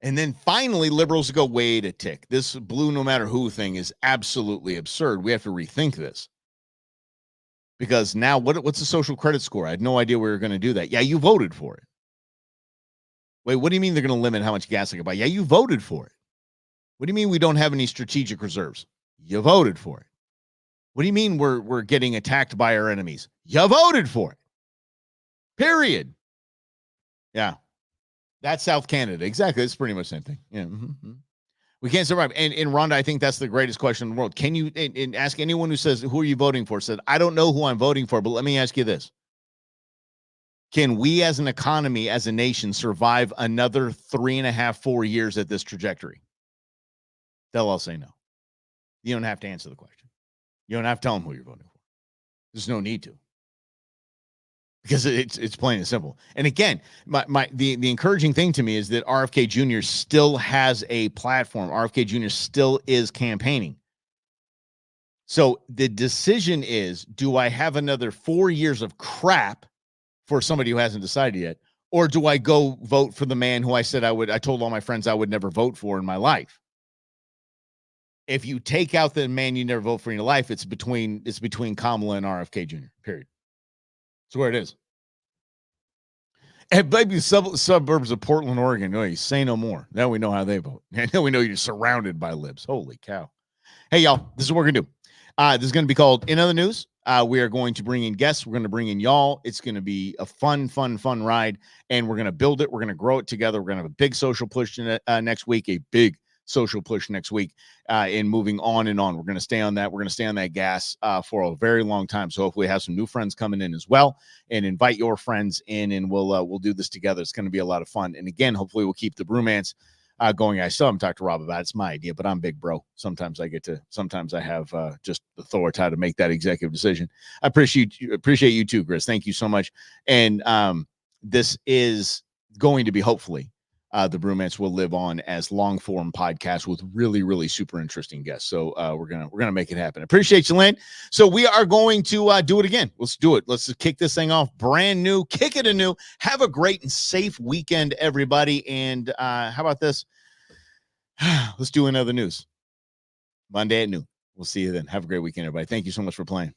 And then finally, liberals go, wait a tick. This blue no matter who thing is absolutely absurd. We have to rethink this. Because now, what's the social credit score? I had no idea we were going to do that. Yeah, you voted for it. Wait, what do you mean they're going to limit how much gas I can buy? Yeah, you voted for it. What do you mean we don't have any strategic reserves? You voted for it. What do you mean we're getting attacked by our enemies? You voted for it. Period. Yeah, that's South Canada. Exactly. It's pretty much the same thing. Yeah. Mm-hmm. We can't survive. And Rhonda, I think that's the greatest question in the world. Can you and ask anyone who says, who are you voting for? Said, I don't know who I'm voting for, but let me ask you this. Can we as an economy, as a nation, survive another 3.5, 4 years at this trajectory? They'll all say no. You don't have to answer the question. You don't have to tell them who you're voting for. There's no need to. Because it's plain and simple. And again, the encouraging thing to me is that RFK Jr. still has a platform. RFK Jr. still is campaigning. So the decision is, do I have another 4 years of crap for somebody who hasn't decided yet? Or do I go vote for the man who I said I told all my friends I would never vote for in my life? If you take out the man you never vote for in your life, it's between Kamala and RFK Jr., period. That's where it is. And maybe suburbs of Portland, Oregon. No, you say no more. Now we know how they vote. Now we know you're surrounded by libs. Holy cow. Hey, y'all, this is what we're going to do. This is going to be called In Other News. We are going to bring in guests. We're going to bring in y'all. It's going to be a fun ride, and we're going to build it. We're going to grow it together. We're going to have a big social push next week, a big social push next week, and moving on and on. We're going to stay on that. We're going to stay on that gas for a very long time. So hopefully we have some new friends coming in as well, and invite your friends in, and we'll do this together. It's going to be a lot of fun. And again, hopefully we'll keep the bromance going. I still haven't talked to Rob about it. It's my idea, but I'm big bro. Sometimes I have just the authority to make that executive decision. I appreciate you too, Chris. Thank you so much. And this is going to be, hopefully, the Bromance will live on as long form podcast with really, really super interesting guests. So we're gonna make it happen. Appreciate you, Lynn. So we are going to do it again. Let's do it. Let's just kick this thing off brand new. Kick it anew. Have a great and safe weekend, everybody. And how about this? Let's do another news Monday at noon. We'll see you then. Have a great weekend, everybody. Thank you so much for playing.